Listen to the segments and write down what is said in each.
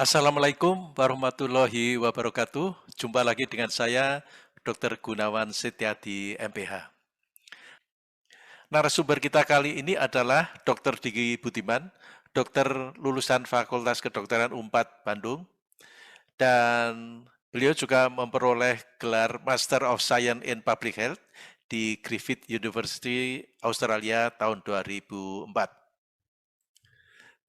Assalamualaikum warahmatullahi wabarakatuh. Jumpa lagi dengan saya, Dr. Gunawan Setiadi, MPH. Narasumber kita kali ini adalah Dr. Diki Budiman, dokter lulusan Fakultas Kedokteran UNPAD Bandung, dan beliau juga memperoleh gelar Master of Science in Public Health di Griffith University, Australia tahun 2004.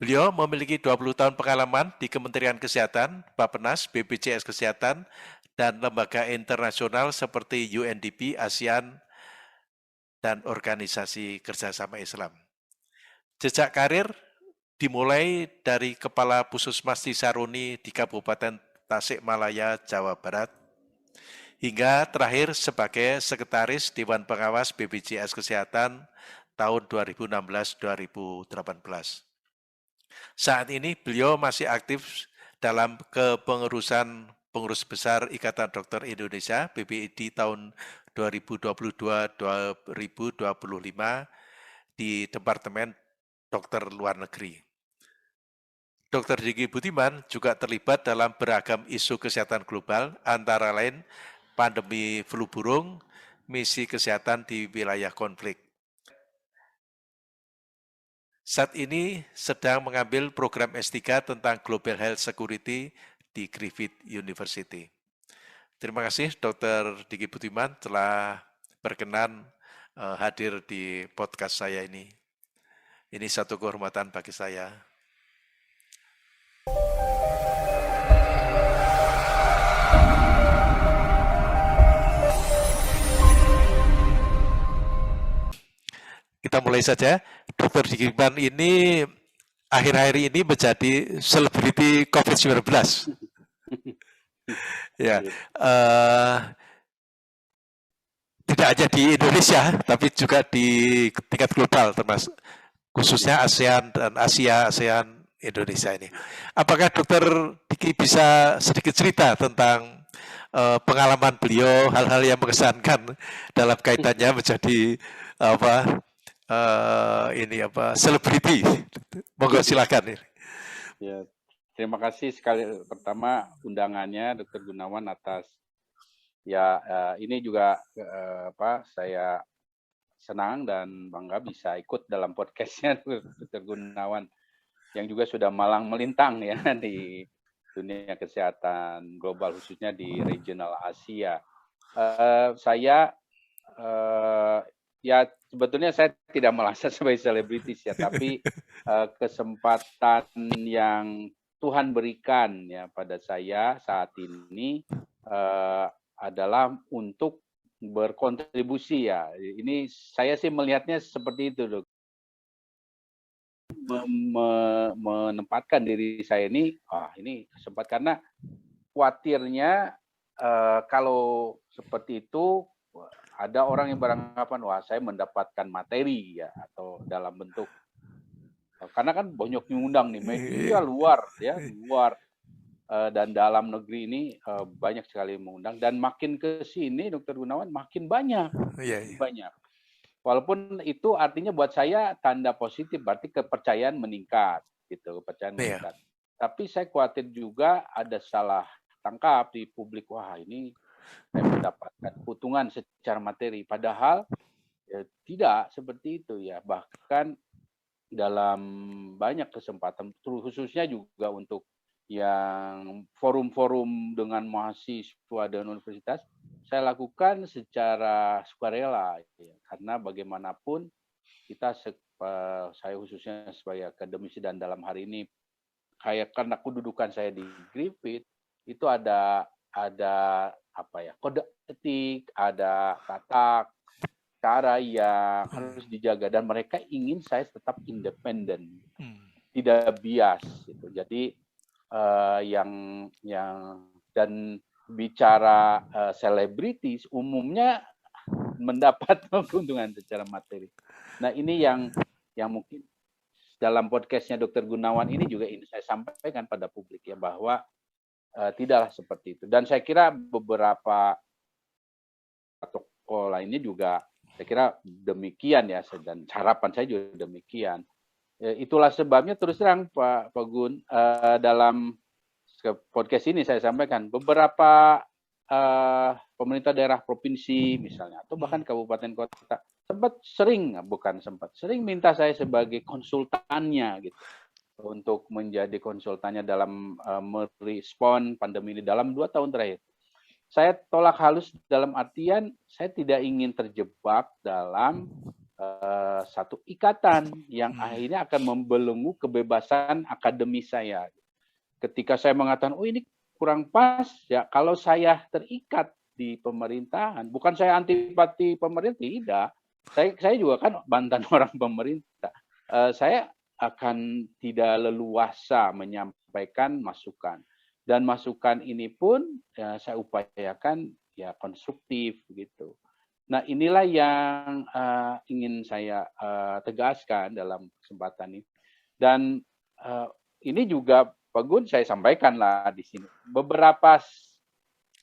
Beliau memiliki 20 tahun pengalaman di Kementerian Kesehatan, Bappenas, BPJS Kesehatan, dan lembaga internasional seperti UNDP, ASEAN, dan Organisasi Kerjasama Islam. Jejak karir dimulai dari Kepala Puskesmas Cisaruni di Kabupaten Tasikmalaya, Jawa Barat, hingga terakhir sebagai Sekretaris Dewan Pengawas BPJS Kesehatan tahun 2016-2018. Saat ini beliau masih aktif dalam kepengurusan Pengurus Besar Ikatan Dokter Indonesia (PBID) tahun 2022-2025 di Departemen Dokter Luar Negeri. Dr. Diki Budiman juga terlibat dalam beragam isu kesehatan global, antara lain pandemi flu burung, misi kesehatan di wilayah konflik. Saat ini sedang mengambil program S3 tentang Global Health Security di Griffith University. Terima kasih Dr. Diki Budiman telah berkenan hadir di podcast saya ini. Ini satu kehormatan bagi saya. Kita mulai saja. Dr. Diki Budiman ini akhir-akhir ini menjadi selebriti COVID-19. Ya, tidak hanya di Indonesia, tapi juga di tingkat global, termasuk khususnya ASEAN dan Asia, ASEAN, Indonesia ini. Apakah Dokter Diki bisa sedikit cerita tentang pengalaman beliau, hal-hal yang mengesankan dalam kaitannya menjadi selebriti? Monggo silakan. Ya, terima kasih sekali pertama undangannya Dr. Gunawan atas ini juga saya senang dan bangga bisa ikut dalam podcastnya Dr. Gunawan yang juga sudah malang melintang ya di dunia kesehatan global khususnya di regional Asia. Sebetulnya saya tidak merasa sebagai selebritis ya, tapi kesempatan yang Tuhan berikan ya pada saya saat ini adalah untuk berkontribusi ya. Ini saya sih melihatnya seperti itu, Dok. Menempatkan diri saya ini sempat karena khawatirnya kalau seperti itu ada orang yang beranggapan wah saya mendapatkan materi ya atau dalam bentuk karena kan banyak diundang nih media luar dan dalam negeri ini banyak sekali mengundang dan makin ke sini Dr. Gunawan makin banyak. Walaupun itu artinya buat saya tanda positif, berarti kepercayaan meningkat, gitu, meningkat. Tapi saya khawatir juga ada salah tangkap di publik, wah ini saya mendapatkan keuntungan secara materi, padahal tidak seperti itu ya. Bahkan dalam banyak kesempatan, khususnya juga untuk yang forum-forum dengan mahasiswa dan universitas, saya lakukan secara sukarela ya, karena bagaimanapun kita saya khususnya sebagai akademisi dan dalam hari ini karena kedudukan saya di Griffith itu ada kode etik, ada tata cara yang harus dijaga dan mereka ingin saya tetap independen, tidak bias gitu. Jadi dan bicara selebritis umumnya mendapat keuntungan secara materi. Nah ini yang mungkin dalam podcastnya Dr. Gunawan ini juga ini saya sampaikan pada publik ya bahwa tidaklah seperti itu. Dan saya kira beberapa tokoh lainnya juga saya kira demikian ya dan harapan saya juga demikian. Itulah sebabnya terus terang Pak Gun dalam podcast ini saya sampaikan beberapa pemerintah daerah provinsi misalnya atau bahkan kabupaten kota sering minta saya sebagai konsultannya gitu untuk menjadi konsultannya dalam merespon pandemi ini dalam 2 tahun terakhir. Saya tolak halus dalam artian saya tidak ingin terjebak dalam satu ikatan yang akhirnya akan membelenggu kebebasan akademis saya. Ketika saya mengatakan, oh ini kurang pas, ya kalau saya terikat di pemerintahan, bukan saya antipati pemerintah, tidak. Saya juga kan mantan orang pemerintah. Saya akan tidak leluasa menyampaikan masukan. Dan masukan ini pun ya, saya upayakan ya konstruktif gitu. Nah inilah yang ingin saya tegaskan dalam kesempatan ini. Dan ini juga Pak Gun saya sampaikan lah di sini. Beberapa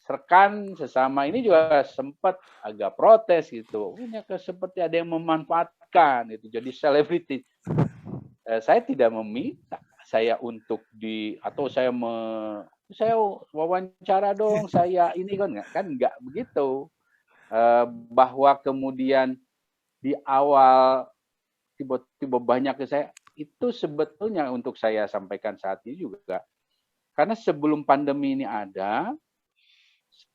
rekan sesama ini juga sempat agak protes gitu. Ini seperti ada yang memanfaatkan itu jadi selebriti. Saya tidak meminta saya untuk saya wawancara dong, saya ini kan enggak begitu. Bahwa kemudian di awal tiba-tiba banyak ke saya, itu sebetulnya untuk saya sampaikan saat ini juga. Karena sebelum pandemi ini ada,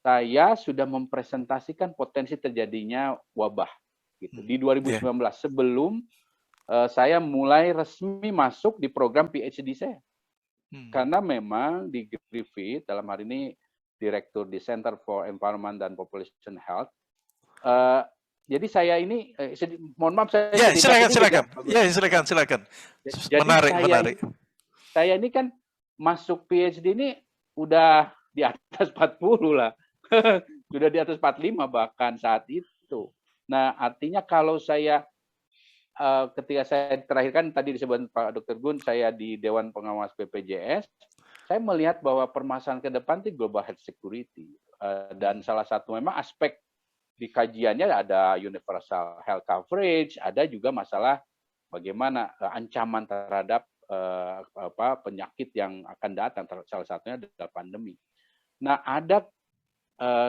saya sudah mempresentasikan potensi terjadinya wabah. Gitu. Di 2019, sebelum saya mulai resmi masuk di program PhD saya. Karena memang di Griffith, dalam hari ini Direktur di Center for Environment and Population Health, jadi saya ini, mohon maaf saya silakan. Silakan. Menarik. Saya ini kan masuk PhD ini udah di atas 40 lah, sudah di atas 45 bahkan saat itu. Nah artinya kalau saya ketika saya terakhir kan tadi disebut Pak Dr. Gun, saya di Dewan Pengawas BPJS, saya melihat bahwa permasalahan ke depan itu global health security dan salah satu memang aspek di kajiannya ada universal health coverage, ada juga masalah bagaimana ancaman terhadap penyakit yang akan datang, salah satunya adalah pandemi. Nah, ada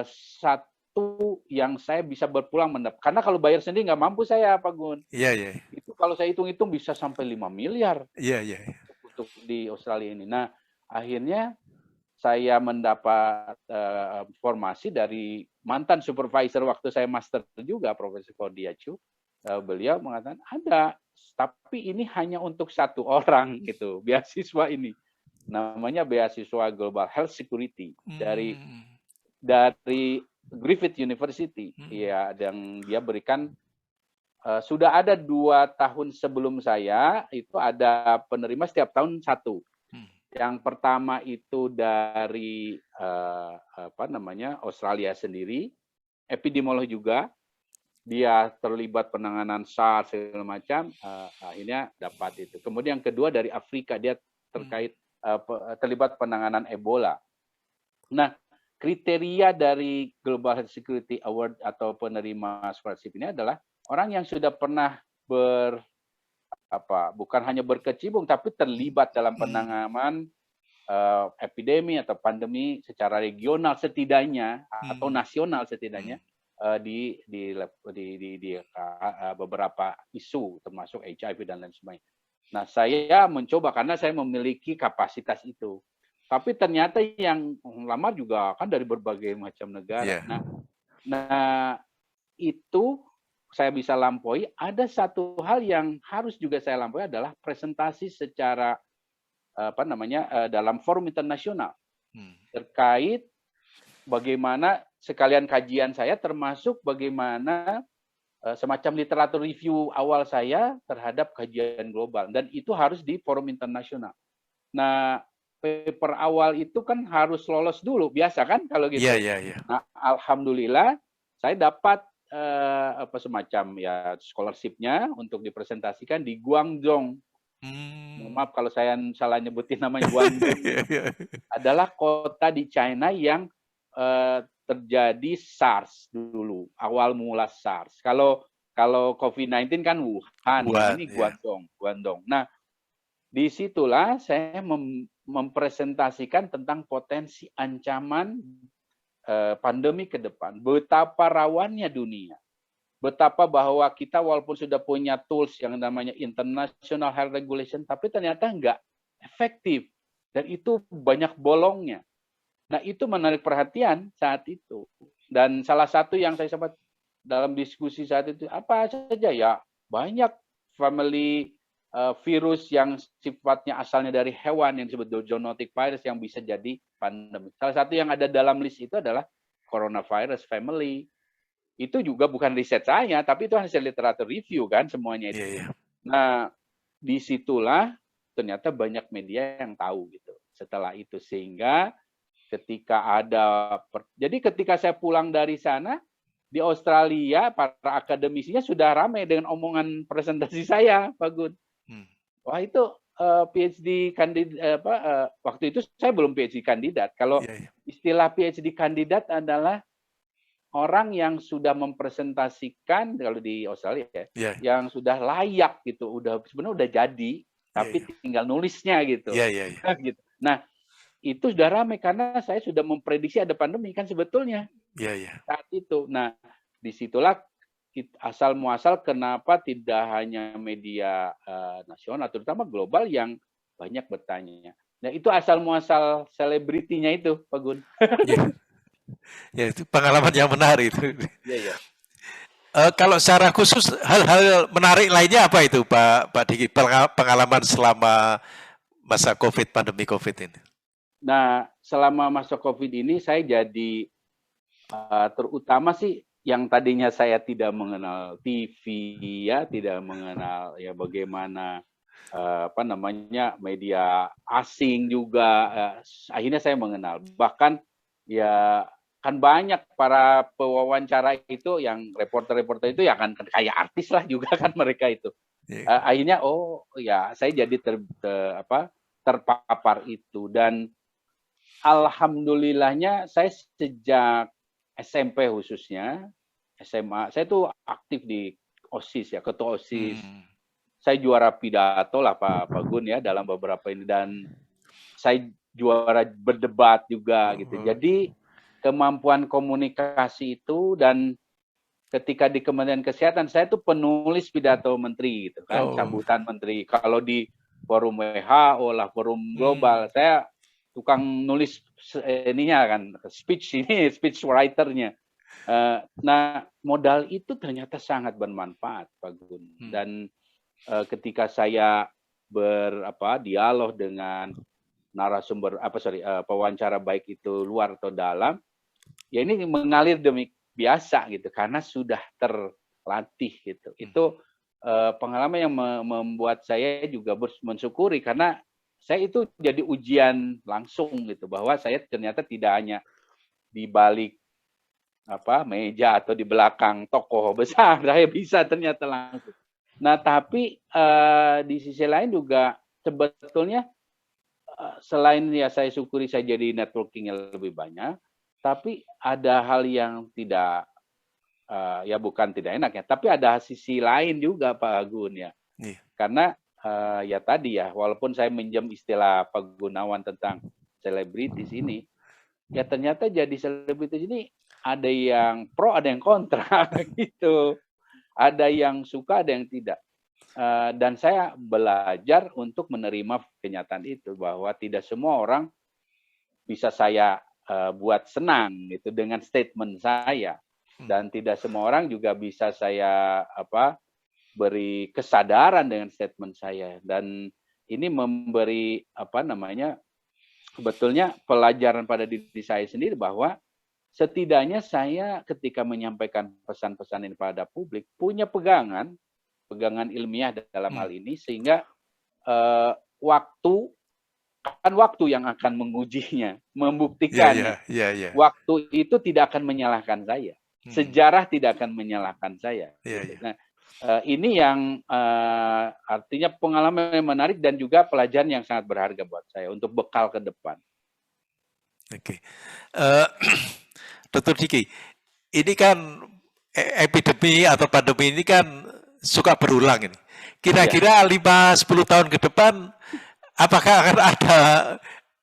satu yang saya bisa berpulang mendapat, karena kalau bayar sendiri nggak mampu saya, Pak Gun. Iya. Itu kalau saya hitung-hitung bisa sampai 5 miliar. Iya. Untuk di Australia ini. Nah, akhirnya saya mendapat informasi dari mantan supervisor waktu saya master juga, Profesor Claudia Chu. Beliau mengatakan ada, tapi ini hanya untuk satu orang gitu, beasiswa ini. Namanya beasiswa Global Health Security dari Griffith University. Ya, dan dia berikan sudah ada 2 tahun sebelum saya itu ada penerima setiap tahun 1. Yang pertama itu dari Australia sendiri, epidemiolog juga, dia terlibat penanganan SARS segala macam, akhirnya dapat itu. Kemudian yang kedua dari Afrika, dia terlibat penanganan Ebola. Nah, kriteria dari Global Health Security Award atau penerima scholarship ini adalah orang yang sudah pernah bukan hanya berkecimpung tapi terlibat dalam penanganan epidemi atau pandemi secara regional setidaknya atau nasional setidaknya di beberapa isu termasuk HIV dan lain sebagainya. Nah, saya mencoba karena saya memiliki kapasitas itu. Tapi ternyata yang lamar juga kan dari berbagai macam negara. Nah itu saya bisa lampaui. Ada satu hal yang harus juga saya lampaui adalah presentasi secara dalam forum internasional terkait bagaimana sekalian kajian saya termasuk bagaimana semacam literatur review awal saya terhadap kajian global dan itu harus di forum internasional. Nah, paper awal itu kan harus lolos dulu, biasa kan kalau gitu. Iya. Nah, alhamdulillah saya dapat semacam ya scholarship-nya untuk dipresentasikan di Guangzhou. Maaf kalau saya salah nyebutin namanya Guangzhou. Adalah kota di China yang terjadi SARS dulu, awal mula SARS. Kalau COVID-19 kan Wuhan, ini Guangdong. Nah, disitulah saya mempresentasikan tentang potensi ancaman pandemi ke depan, betapa rawannya dunia, betapa bahwa kita walaupun sudah punya tools yang namanya International Health Regulation, tapi ternyata nggak efektif dan itu banyak bolongnya. Nah, itu menarik perhatian saat itu. Dan salah satu yang saya sempat dalam diskusi saat itu, apa saja ya, banyak family virus yang sifatnya asalnya dari hewan yang disebut zoonotic virus yang bisa jadi pandemi. Salah satu yang ada dalam list itu adalah coronavirus family. Itu juga bukan riset saya, tapi itu hasil literatur review kan semuanya itu. Yeah, yeah. Nah, disitulah ternyata banyak media yang tahu gitu. Setelah itu sehingga ketika jadi ketika saya pulang dari sana di Australia, para akademisinya sudah ramai dengan omongan presentasi saya, Pak Gun. Wah itu PhD kandidat waktu itu saya belum PhD kandidat. Kalau istilah PhD kandidat adalah orang yang sudah mempresentasikan kalau di Australia yang sudah layak gitu, sebenarnya udah jadi, tapi tinggal nulisnya gitu. Gitu. Nah itu sudah ramai karena saya sudah memprediksi ada pandemi kan sebetulnya saat itu. Nah disitulah asal muasal kenapa tidak hanya media nasional, terutama global yang banyak bertanya. Nah itu asal muasal selebritinya itu, Pak Gun. Ya itu pengalaman yang menarik itu. Kalau secara khusus hal-hal menarik lainnya apa itu, Pak Diki? Pengalaman selama masa COVID, pandemi COVID ini. Nah selama masa COVID ini saya jadi terutama sih yang tadinya saya tidak mengenal TV ya, tidak mengenal ya bagaimana media asing juga, akhirnya saya mengenal. Bahkan ya kan banyak para pewawancara itu yang reporter-reporter itu ya kan kayak artis lah juga kan mereka itu. Akhirnya oh ya saya jadi terpapar itu dan alhamdulillahnya saya sejak SMP khususnya, SMA, saya tuh aktif di OSIS ya, ketua OSIS. Saya juara pidato lah Pak Gun ya dalam beberapa ini dan saya juara berdebat juga gitu. Jadi kemampuan komunikasi itu dan ketika di Kementerian Kesehatan saya tuh penulis pidato menteri gitu kan, sambutan menteri. Kalau di forum WHO lah, forum global, saya tukang nulis ininya kan, speech writer-nya. Nah, modal itu ternyata sangat bermanfaat, Pak Gun. Dan ketika saya dialog dengan narasumber pewawancara baik itu luar atau dalam, ya ini mengalir demi biasa gitu karena sudah terlatih gitu. Itu pengalaman yang membuat saya juga mensyukuri karena saya itu jadi ujian langsung gitu bahwa saya ternyata tidak hanya di balik meja atau di belakang tokoh besar, saya bisa ternyata langsung. Nah, tapi di sisi lain juga sebetulnya selain ya saya syukuri saya jadi networking yang lebih banyak, tapi ada hal yang tidak ya bukan tidak enak ya, tapi ada sisi lain juga Pak Agun ya. Karena ya tadi ya, walaupun saya minjem istilah Pak Gunawan tentang selebritis ini, ya ternyata jadi selebritis ini ada yang pro, ada yang kontra gitu. Ada yang suka, ada yang tidak. Dan saya belajar untuk menerima kenyataan itu bahwa tidak semua orang bisa saya buat senang gitu dengan statement saya, dan tidak semua orang juga bisa saya beri kesadaran dengan statement saya. Dan ini memberi sebetulnya pelajaran pada diri saya sendiri bahwa setidaknya saya ketika menyampaikan pesan-pesan ini pada publik punya pegangan ilmiah dalam hal ini sehingga waktu yang akan mengujinya, membuktikan. Waktu itu tidak akan menyalahkan saya. Sejarah tidak akan menyalahkan saya. Nah, ini yang artinya pengalaman yang menarik dan juga pelajaran yang sangat berharga buat saya untuk bekal ke depan. Oke. Dr. Diki, ini kan epidemi atau pandemi ini kan suka berulang ini. Kira-kira 5-10 tahun ke depan apakah akan ada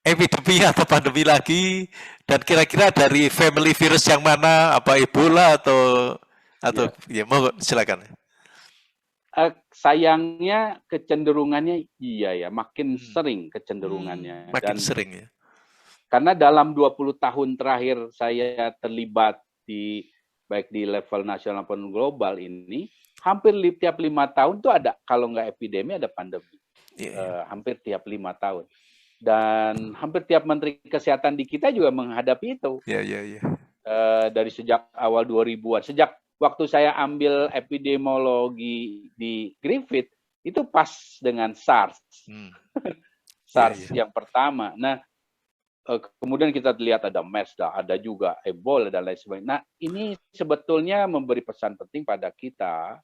epidemi atau pandemi lagi, dan kira-kira dari family virus yang mana, apa Ebola atau Ya. ya mau silakan. Sayangnya kecenderungannya iya ya, makin Hmm. sering kecenderungannya. Makin Dan sering ya. karena dalam 20 tahun terakhir saya terlibat baik di level nasional maupun global ini, hampir tiap 5 tahun tuh ada, kalau nggak epidemi ada pandemi. Yeah. Hampir tiap 5 tahun. Dan hampir tiap menteri kesehatan di kita juga menghadapi itu. Yeah. Dari sejak awal 2000-an. Sejak waktu saya ambil epidemiologi di Griffith, itu pas dengan SARS. SARS yang pertama. Nah, kemudian kita lihat ada MERS, ada juga Ebola dan lain sebagainya. Nah, ini sebetulnya memberi pesan penting pada kita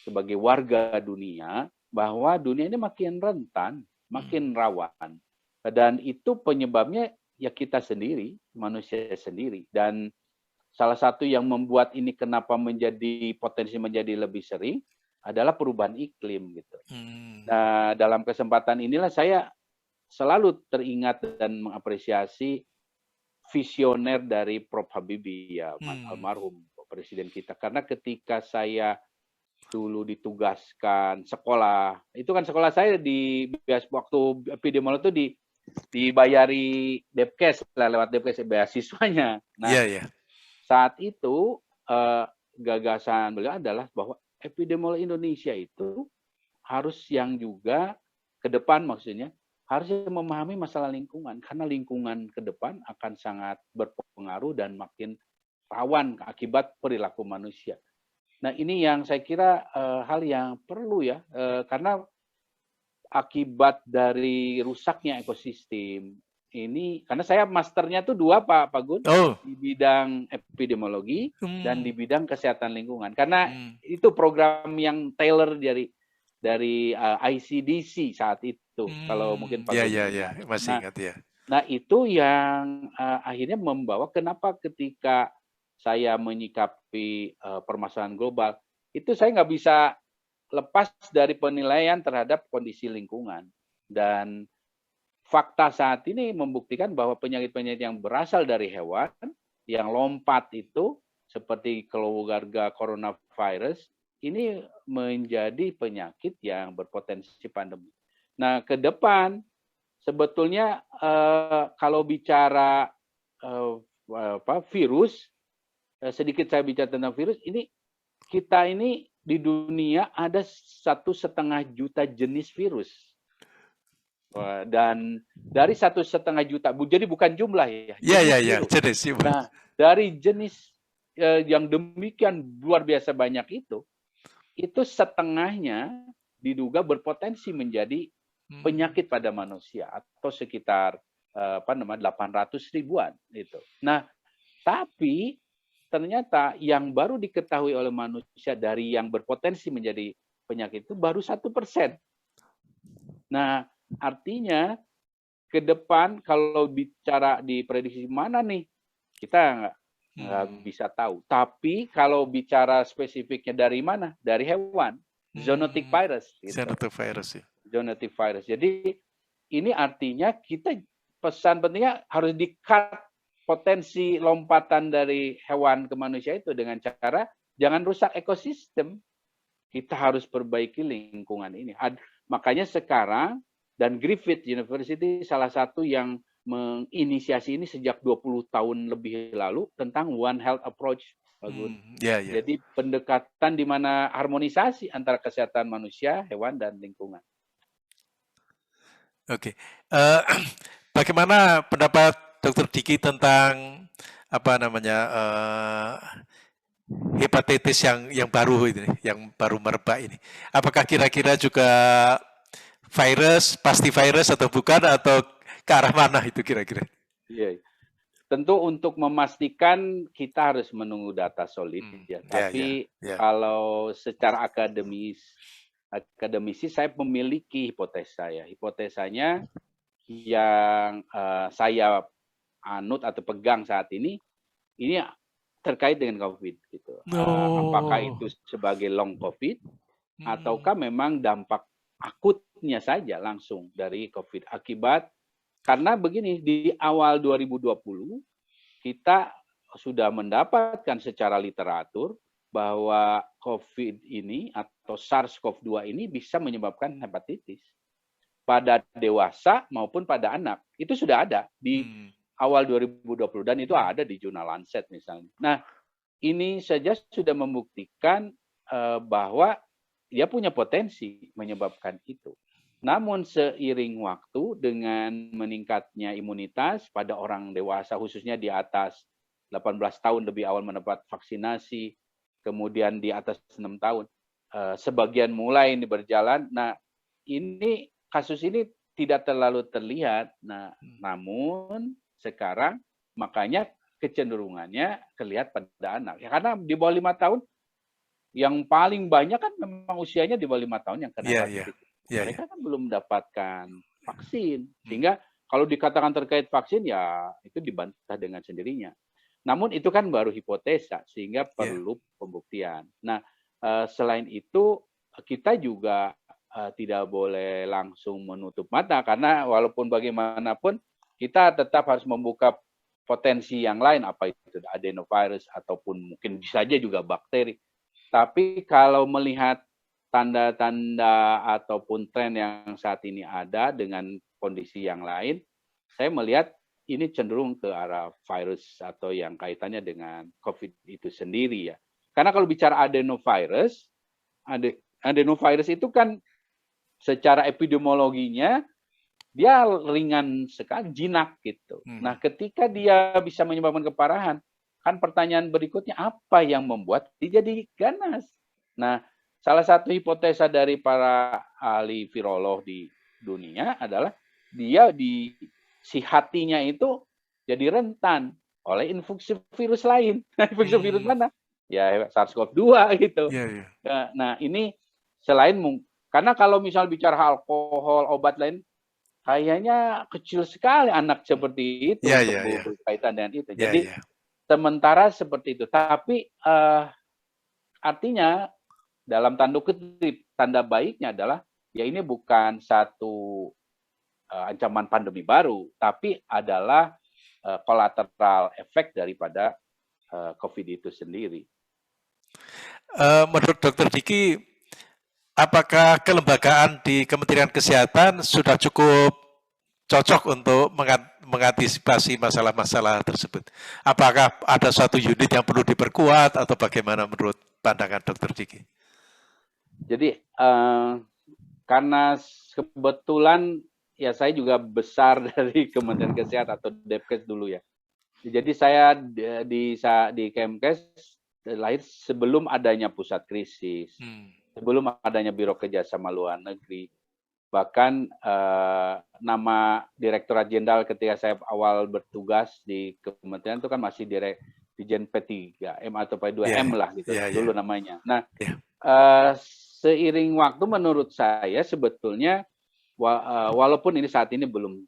sebagai warga dunia bahwa dunia ini makin rentan, makin rawan. Dan itu penyebabnya ya kita sendiri, manusia sendiri. Dan salah satu yang membuat ini kenapa potensi menjadi lebih sering adalah perubahan iklim gitu. Nah, dalam kesempatan inilah saya selalu teringat dan mengapresiasi visioner dari Prof. Habibie, ya, almarhum presiden kita. Karena ketika saya dulu ditugaskan sekolah, itu kan sekolah saya waktu epidemiologi itu dibayari Depkes lah, lewat Depkes beasiswanya. Nah, saat itu gagasan beliau adalah bahwa epidemiologi Indonesia itu harus yang juga ke depan, maksudnya harus memahami masalah lingkungan, karena lingkungan ke depan akan sangat berpengaruh dan makin rawan akibat perilaku manusia. Nah, ini yang saya kira hal yang perlu ya, karena akibat dari rusaknya ekosistem ini, karena saya masternya tuh 2 Pak Gun, di bidang epidemiologi dan di bidang kesehatan lingkungan. Karena itu program yang tailor dari ICDC saat itu. Kalau mungkin Pak Gun ingat. Masih ingat ya. Nah, itu yang akhirnya membawa kenapa ketika saya menyikapi permasalahan global, itu saya nggak bisa lepas dari penilaian terhadap kondisi lingkungan. Dan fakta saat ini membuktikan bahwa penyakit-penyakit yang berasal dari hewan, yang lompat itu, seperti keluarga coronavirus, ini menjadi penyakit yang berpotensi pandemi. Nah, ke depan, sebetulnya kalau bicara virus, sedikit saya bicara tentang virus, ini kita ini di dunia ada 1,5 juta jenis virus. Dan dari 1,5 juta, jadi bukan jumlah ya. Jenis. Nah, dari jenis yang demikian luar biasa banyak itu setengahnya diduga berpotensi menjadi penyakit pada manusia, atau sekitar 800 ribuan itu. Nah, tapi ternyata yang baru diketahui oleh manusia dari yang berpotensi menjadi penyakit itu baru 1%. Nah, artinya ke depan kalau bicara diprediksi mana nih, kita nggak bisa tahu. Tapi kalau bicara spesifiknya dari mana? Dari hewan, zoonotic virus. Gitu. Zoonotic virus. Jadi ini artinya kita pesan pentingnya harus di-cut potensi lompatan dari hewan ke manusia itu dengan cara jangan rusak ekosistem. Kita harus perbaiki lingkungan ini. Makanya sekarang, dan Griffith University salah satu yang menginisiasi ini sejak 20 tahun lebih lalu tentang One Health Approach. Jadi pendekatan di mana harmonisasi antara kesehatan manusia, hewan, dan lingkungan. Oke. Bagaimana pendapat Dr. Diki tentang hepatitis yang baru ini, yang baru merebak ini? Apakah kira-kira juga pasti virus atau bukan, atau ke arah mana itu kira-kira? Iya. Tentu untuk memastikan kita harus menunggu data solid ya. Tapi kalau secara akademisi saya memiliki hipotesa ya. Hipotesanya yang saya anut atau pegang saat ini terkait dengan COVID gitu. Apakah itu sebagai long COVID ataukah memang dampak akut outputnya saja langsung dari COVID. Karena begini, di awal 2020 kita sudah mendapatkan secara literatur bahwa COVID ini atau SARS-CoV-2 ini bisa menyebabkan hepatitis pada dewasa maupun pada anak. Itu sudah ada di awal 2020 dan itu ada di jurnal Lancet misalnya. Nah, ini saja sudah membuktikan bahwa dia punya potensi menyebabkan itu. Namun seiring waktu dengan meningkatnya imunitas pada orang dewasa, khususnya di atas 18 tahun lebih awal mendapat vaksinasi, kemudian di atas 6 tahun, sebagian mulai ini berjalan. Nah, kasus ini tidak terlalu terlihat. Nah, namun sekarang makanya kecenderungannya terlihat pada anak. Ya, karena di bawah 5 tahun, yang paling banyak kan memang usianya di bawah 5 tahun yang kena hepatitis. Mereka kan belum mendapatkan vaksin. Sehingga kalau dikatakan terkait vaksin, ya itu dibantah dengan sendirinya. Namun itu kan baru hipotesa, sehingga perlu pembuktian. Nah, selain itu, kita juga tidak boleh langsung menutup mata, karena walaupun bagaimanapun, kita tetap harus membuka potensi yang lain, apa itu adenovirus, ataupun mungkin bisa saja juga bakteri. Tapi kalau melihat tanda-tanda ataupun tren yang saat ini ada dengan kondisi yang lain, saya melihat ini cenderung ke arah virus atau yang kaitannya dengan COVID itu sendiri ya. Karena kalau bicara adenovirus itu kan secara epidemiologinya dia ringan sekali, jinak gitu. Nah, ketika dia bisa menyebabkan keparahan, kan pertanyaan berikutnya, apa yang membuat dia jadi ganas? Nah, salah satu hipotesa dari para ahli virolog di dunia adalah dia si hatinya itu jadi rentan oleh infeksi virus lain. Infeksi virus mana? Ya SARS-CoV-2 gitu. Nah, ini selain karena kalau misal bicara alkohol, obat lain, kayaknya kecil sekali anak seperti itu untuk berkaitan dengan itu. Jadi sementara seperti itu. Tapi artinya dalam tanda baiknya adalah ya ini bukan satu ancaman pandemi baru, tapi adalah kolateral efek daripada COVID itu sendiri. Menurut Dr. Diki, apakah kelembagaan di Kementerian Kesehatan sudah cukup cocok untuk mengantisipasi masalah-masalah tersebut? Apakah ada suatu unit yang perlu diperkuat atau bagaimana menurut pandangan Dr. Diki? Jadi karena kebetulan ya saya juga besar dari Kementerian Kesehatan atau Depkes dulu ya. Jadi saya di Kemkes lahir sebelum adanya pusat krisis, sebelum adanya Biro Kerjasama Luar Negeri. Bahkan nama Direktorat Jenderal ketika saya awal bertugas di Kementerian itu kan masih Dirjen P3M atau P2M lah gitu dulu namanya. Nah, seiring waktu menurut saya sebetulnya walaupun ini saat ini belum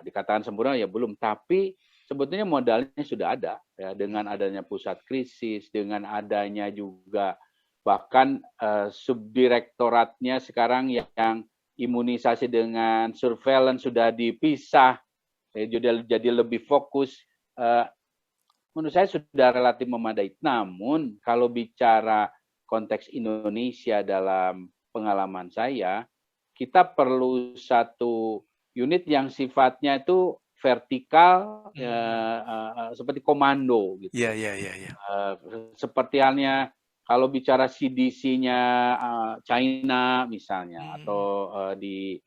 dikatakan sempurna ya belum, tapi sebetulnya modalnya sudah ada ya, dengan adanya pusat krisis, dengan adanya juga bahkan subdirektoratnya sekarang yang imunisasi dengan surveillance sudah dipisah, jadi lebih fokus. Menurut saya sudah relatif memadai. Namun kalau bicara konteks Indonesia dalam pengalaman saya, kita perlu satu unit yang sifatnya itu vertikal, seperti komando gitu. Seperti halnya kalau bicara CDC-nya China misalnya, atau di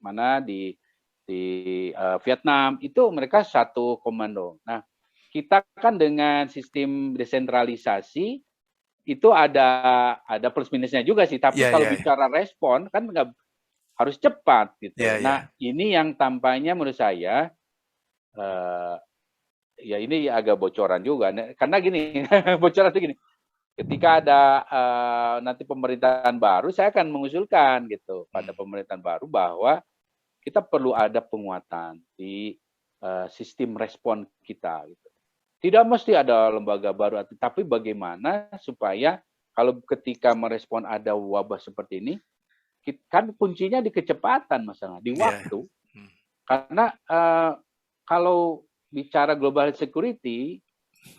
Vietnam, itu mereka satu komando. Nah, kita kan dengan sistem desentralisasi itu ada plus minusnya juga sih. Tapi kalau bicara respon kan nggak harus cepat gitu. Ini yang tampaknya menurut saya ya ini agak bocoran juga. Karena gini, bocoran itu gini. Ketika ada nanti pemerintahan baru, saya akan mengusulkan gitu pada pemerintahan baru bahwa kita perlu ada penguatan di sistem respon kita. Gitu. Tidak mesti ada lembaga baru, tapi bagaimana supaya kalau ketika merespon ada wabah seperti ini, kan kuncinya di kecepatan masalah, di waktu. Hmm. Karena kalau bicara global security,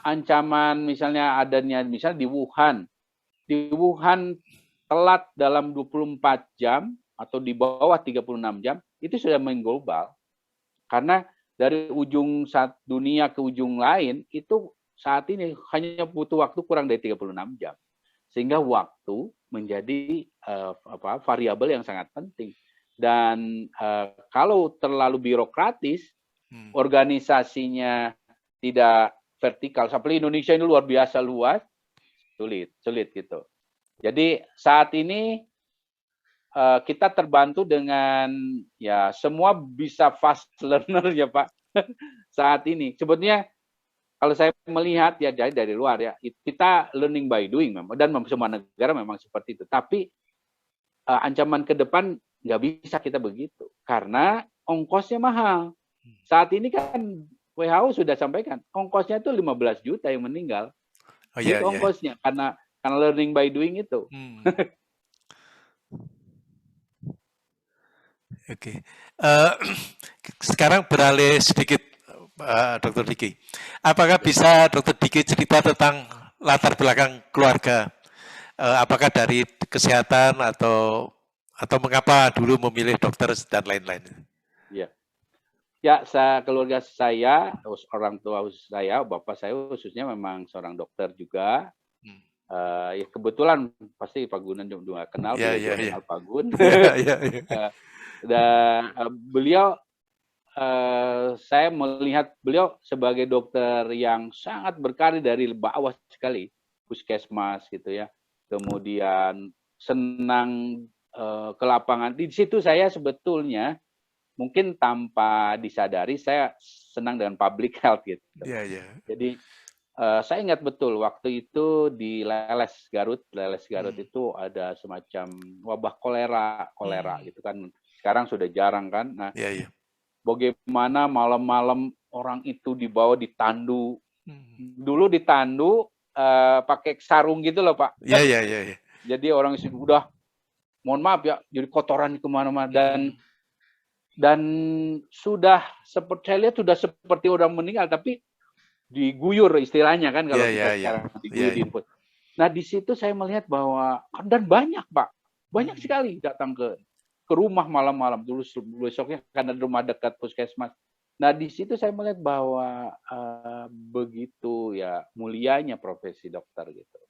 ancaman misalnya adanya misalnya di Wuhan telat dalam 24 jam atau di bawah 36 jam, itu sudah mengglobal. Karena dari ujung dunia ke ujung lain, itu saat ini hanya butuh waktu kurang dari 36 jam. Sehingga waktu menjadi variabel yang sangat penting. Dan kalau terlalu birokratis, organisasinya tidak vertikal. Seperti Indonesia ini luar biasa luas, sulit gitu. Jadi saat ini kita terbantu dengan ya semua bisa fast learner ya Pak saat ini. Sebetulnya kalau saya melihat ya dari luar ya, kita learning by doing memang, dan semua negara memang seperti itu. Tapi ancaman ke depan nggak bisa kita begitu karena ongkosnya mahal. Saat ini kan WHO sudah sampaikan ongkosnya itu 15 juta yang meninggal. Itu ongkosnya karena learning by doing itu. Oke. Sekarang beralih sedikit, Dr. Diki. Apakah bisa Dr. Diki cerita tentang latar belakang keluarga? Apakah dari kesehatan atau mengapa dulu memilih dokter dan lain-lain? Ya, keluarga saya, orang tua saya, bapak saya khususnya memang seorang dokter juga. Ya kebetulan pasti Pak Gunan juga kenal, kenal Pak Gun. Dan beliau, saya melihat beliau sebagai dokter yang sangat berkarir dari bawah sekali, puskesmas gitu ya. Kemudian senang ke lapangan. Di situ saya sebetulnya mungkin tanpa disadari saya senang dengan public health gitu. Jadi saya ingat betul waktu itu di Leles Garut itu ada semacam wabah kolera gitu kan. Sekarang sudah jarang kan. Nah, bagaimana malam-malam orang itu dibawa ditandu. Dulu ditandu pakai sarung gitu loh Pak. Jadi orang sudah, mohon maaf ya, jadi kotoran kemana-mana dan sudah seperti saya lihat sudah seperti orang meninggal tapi diguyur istilahnya kan kalau kita sekarang diguyur di input. Nah di situ saya melihat bahwa dan banyak Pak, banyak sekali datang ke rumah malam-malam dulu besoknya karena rumah dekat puskesmas. Nah di situ saya melihat bahwa begitu ya mulianya profesi dokter gitu.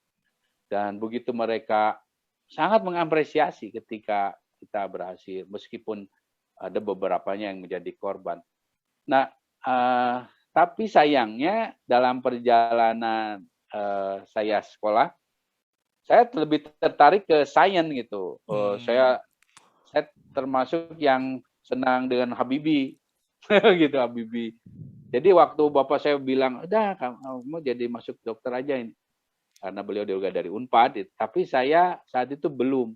Dan begitu mereka sangat mengapresiasi ketika kita berhasil meskipun ada beberapanya yang menjadi korban. Nah, tapi sayangnya dalam perjalanan saya sekolah, saya lebih tertarik ke sains gitu. Saya termasuk yang senang dengan Habibie, gitu Habibie. Jadi waktu bapak saya bilang, udah kamu jadi masuk dokter aja ini, karena beliau juga dari Unpad, tapi saya saat itu belum.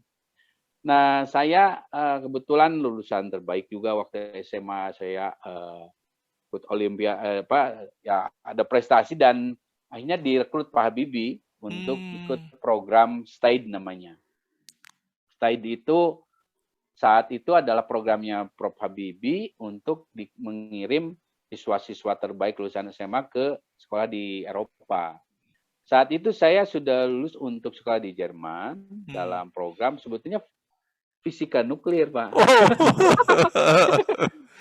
Nah, saya kebetulan lulusan terbaik juga waktu SMA. Saya ikut Olimpiade, ya ada prestasi dan akhirnya direkrut Pak Habibie untuk ikut program STAID namanya. STAID itu saat itu adalah programnya Prof Habibie untuk mengirim siswa-siswa terbaik lulusan SMA ke sekolah di Eropa. Saat itu saya sudah lulus untuk sekolah di Jerman dalam program sebetulnya fisika nuklir, Pak.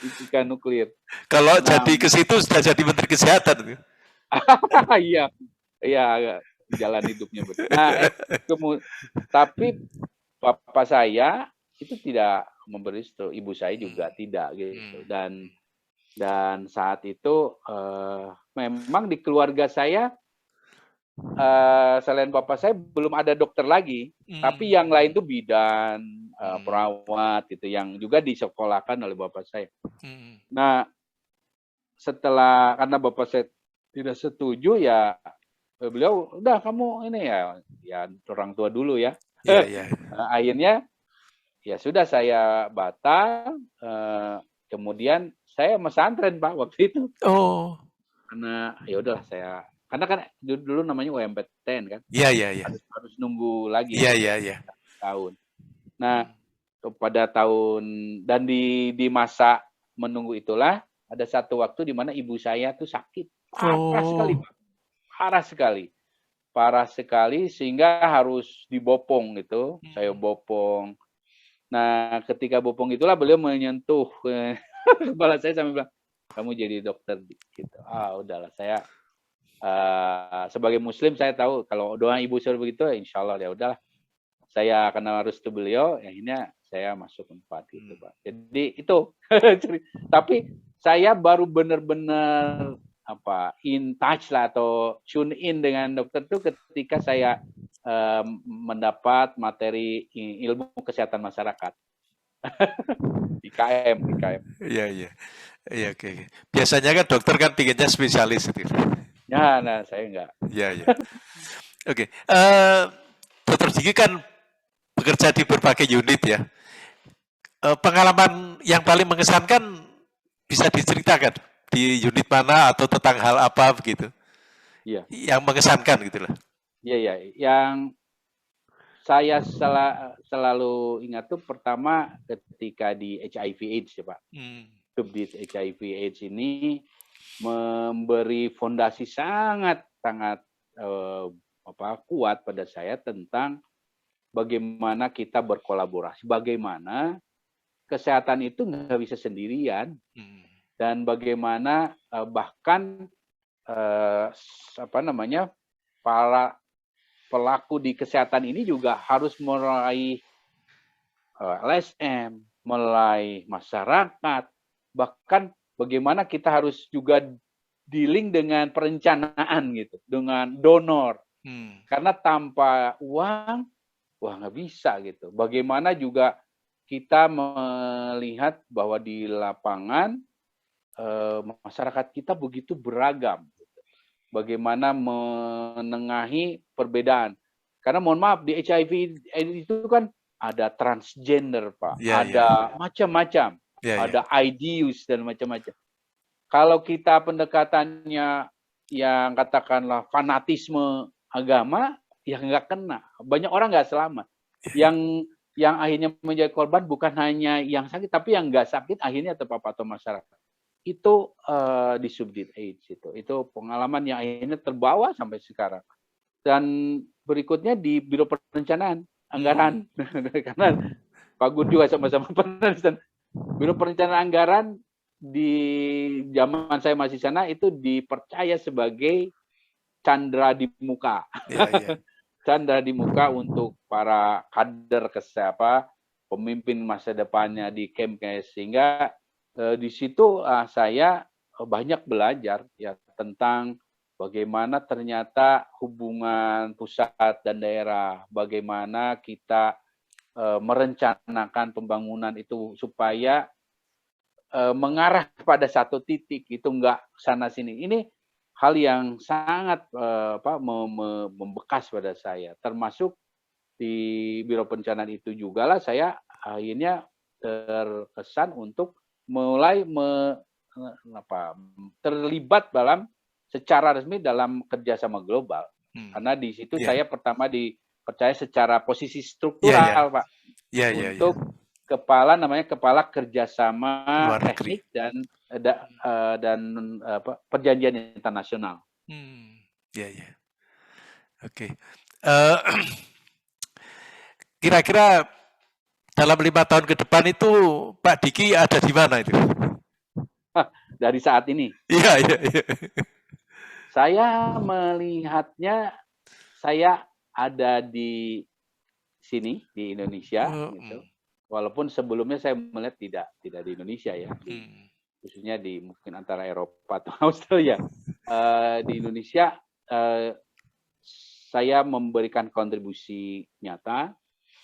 Fisika nuklir. Kalau jadi ke situ sudah jadi Menteri Kesehatan. Iya, jalan hidupnya betul. Nah, tapi bapak saya itu tidak memberi restu, ibu saya juga tidak gitu. Dan saat itu memang di keluarga saya selain bapak saya belum ada dokter lagi, tapi yang lain tuh bidan, perawat gitu yang juga disekolahkan oleh bapak saya. Nah, karena bapak saya tidak setuju ya beliau udah kamu ini ya orang tua dulu ya. Akhirnya ya sudah saya batal, kemudian saya mesantren Pak waktu itu. Karena ya udahlah karena kan dulu namanya UMPTN kan. Harus nunggu lagi. Iya. Tahun. Nah, pada tahun dan di masa menunggu itulah ada satu waktu di mana ibu saya tuh sakit parah sekali, Pak. Parah sekali sehingga harus dibopong gitu. Saya bopong. Nah, ketika bopong itulah beliau menyentuh kepala saya sambil bilang, kamu jadi dokter gitu. Udahlah saya sebagai Muslim saya tahu kalau doa ibu saya begitu, insya Allah ya udahlah. Saya akan harus ke beliau, akhirnya saya masuk Unpad gitu, Pak. Jadi itu, tapi saya baru benar-benar in touch lah atau tune in dengan dokter itu ketika saya mendapat materi ilmu kesehatan masyarakat. IKM. Iya, oke. Biasanya kan dokter kan pinginnya spesialis gitu. Ya, nah saya enggak. Iya. Oke. Dokter Diki kan bekerja di berbagai unit ya. Pengalaman yang paling mengesankan bisa diceritakan di unit mana atau tentang hal apa begitu? Iya. Yang mengesankan gitulah. Iya. Yang saya selalu ingat tuh pertama ketika di HIV/AIDS ya Pak. Subdit HIV/AIDS ini memberi fondasi sangat kuat pada saya tentang bagaimana kita berkolaborasi, bagaimana kesehatan itu nggak bisa sendirian, dan bagaimana bahkan para pelaku di kesehatan ini juga harus meraih LSM, mulai masyarakat, bahkan bagaimana kita harus juga dealing dengan perencanaan gitu, dengan donor, karena tanpa uang, wah nggak bisa gitu. Bagaimana juga kita melihat bahwa di lapangan masyarakat kita begitu beragam. Bagaimana menengahi perbedaan. Karena mohon maaf, di HIV itu kan ada transgender, Pak. Ada macam-macam. Ada IDUs dan macam-macam. Kalau kita pendekatannya yang katakanlah fanatisme agama, ya nggak kena. Banyak orang nggak selamat. Yang akhirnya menjadi korban bukan hanya yang sakit, tapi yang nggak sakit akhirnya terpapar atau masyarakat. Itu di Subdit AIDS itu pengalaman yang akhirnya terbawa sampai sekarang. Dan berikutnya di Biro Perencanaan Anggaran, karena Pak Gun juga sama-sama penulisan. Biro Perencanaan Anggaran di zaman saya masih sana itu dipercaya sebagai candra di muka. Candra di muka untuk para kader pemimpin masa depannya di Kemkes, sehingga di situ saya banyak belajar ya tentang bagaimana ternyata hubungan pusat dan daerah, bagaimana kita merencanakan pembangunan itu supaya mengarah pada satu titik, itu enggak sana sini. Ini hal yang sangat membekas pada saya, termasuk di Biro Perencanaan itu juga lah saya akhirnya terkesan untuk mulai terlibat secara resmi dalam kerjasama global. Karena di situ saya pertama dipercaya secara posisi struktural, Pak. Untuk kepala kerjasama teknik dan perjanjian internasional. Oke. Kira-kira dalam 5 tahun ke depan itu Pak Diki ada di mana itu? Dari saat ini? Iya. Saya melihatnya, saya ada di sini, di Indonesia. Gitu. Walaupun sebelumnya saya melihat tidak di Indonesia ya. Khususnya di mungkin antara Eropa atau Australia. Di Indonesia, saya memberikan kontribusi nyata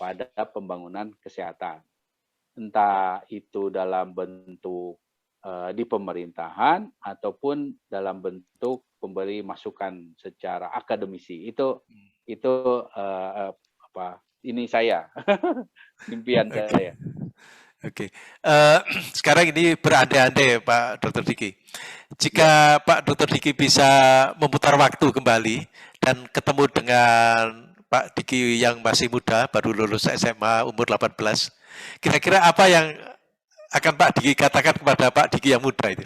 pada pembangunan kesehatan. Entah itu dalam bentuk di pemerintahan ataupun dalam bentuk memberi masukan secara akademisi. Itu ini saya impian saya. Oke. Sekarang ini berandai-andai Pak Dr. Diki. Jika Pak Dr. Diki bisa memutar waktu kembali dan ketemu dengan Pak Diki yang masih muda, baru lulus SMA, umur 18, Kira-kira apa yang akan Pak Diki katakan kepada Pak Diki yang muda itu?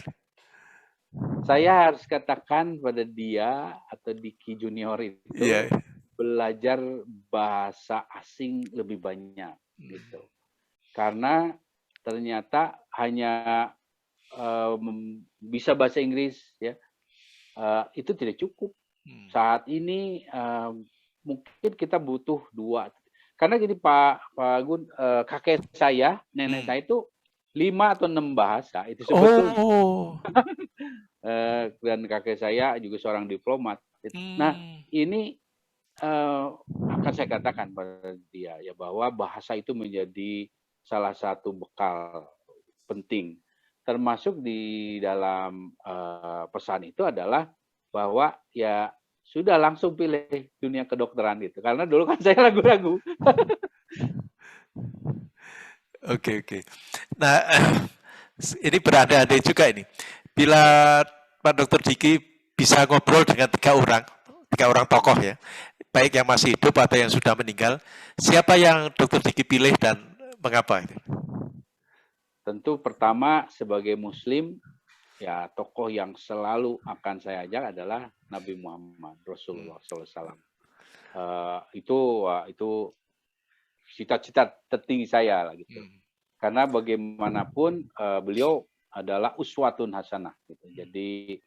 Saya harus katakan pada dia atau Diki Junior itu Iya. belajar bahasa asing lebih banyak gitu. Karena ternyata hanya bisa bahasa Inggris ya itu tidak cukup. Saat ini mungkin kita butuh 2. Karena gini Pak Gun, kakek saya, nenek saya itu 5 atau 6 bahasa itu sebetulnya. Oh. Dan kakek saya juga seorang diplomat. Nah, ini akan saya katakan pada dia ya bahwa bahasa itu menjadi salah satu bekal penting. Termasuk di dalam pesan itu adalah bahwa ya sudah langsung pilih dunia kedokteran gitu. Karena dulu kan saya ragu-ragu. Oke. Nah, ini berandai-andai juga ini. Bila Pak Dr. Diki bisa ngobrol dengan 3 orang tokoh ya, baik yang masih hidup atau yang sudah meninggal, siapa yang Dr. Diki pilih dan mengapa? Tentu pertama sebagai Muslim, ya tokoh yang selalu akan saya ajak adalah Nabi Muhammad Rasulullah SAW. Itu cita-cita tertinggi saya lah gitu. Karena bagaimanapun beliau adalah uswatun hasanah gitu. Jadi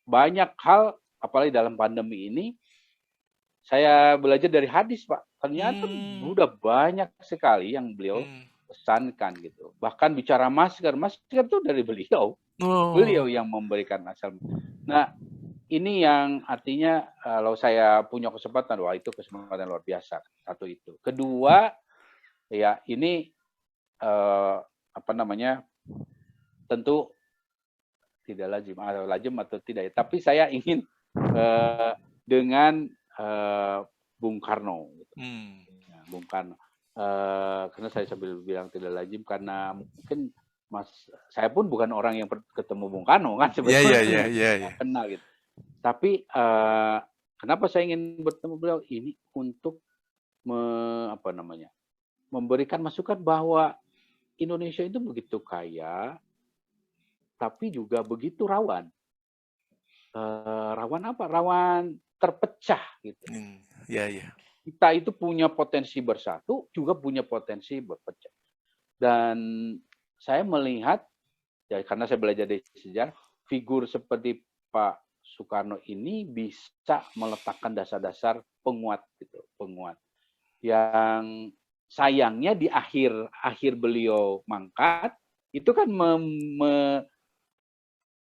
banyak hal apalagi dalam pandemi ini saya belajar dari hadis Pak. Ternyata udah banyak sekali yang beliau pesankan gitu. Bahkan bicara masker itu dari beliau. Beliau yang memberikan asal. Nah, ini yang artinya kalau saya punya kesempatan, wah itu kesempatan luar biasa. Satu itu. Kedua, ya ini tentu tidak lazim atau tidak. Tapi saya ingin dengan Bung Karno. Gitu. Ya, Bung Karno. Karena saya sambil bilang tidak lazim karena mungkin saya pun bukan orang yang ketemu Bung Karno kan sebetulnya kenal gitu. Tapi kenapa saya ingin bertemu beliau ini untuk memberikan masukan bahwa Indonesia itu begitu kaya, tapi juga begitu rawan. Rawan apa? Rawan terpecah gitu. Kita itu punya potensi bersatu, juga punya potensi berpecah. Dan saya melihat, ya karena saya belajar dari sejarah, figur seperti Pak Soekarno ini bisa meletakkan dasar-dasar penguat gitu, penguat. Yang sayangnya di akhir beliau mangkat itu kan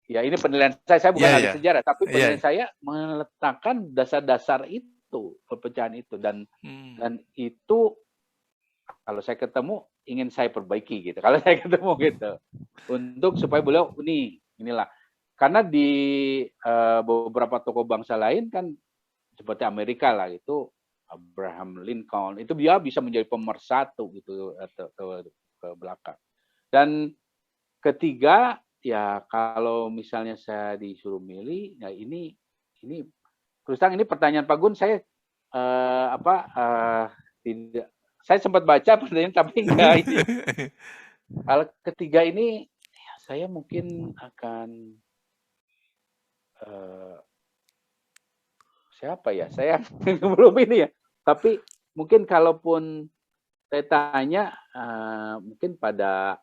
ya ini penilaian saya bukan ahli sejarah, tapi penilaian saya meletakkan dasar-dasar itu, perpecahan itu dan itu kalau saya ketemu ingin saya perbaiki gitu. Kalau saya ketemu gitu. Untuk supaya beliau inilah. Karena di beberapa tokoh bangsa lain kan seperti Amerika lah itu Abraham Lincoln itu dia bisa menjadi pemersatu gitu ke belakang. Dan ketiga ya kalau misalnya saya disuruh milih ya ini terus terang ini pertanyaan Pak Gun saya tidak saya sempat baca pertanyaan tapi enggak ini. Kalau ketiga ini ya saya mungkin akan siapa ya? Saya belum ini ya. Tapi mungkin kalaupun saya tanya mungkin pada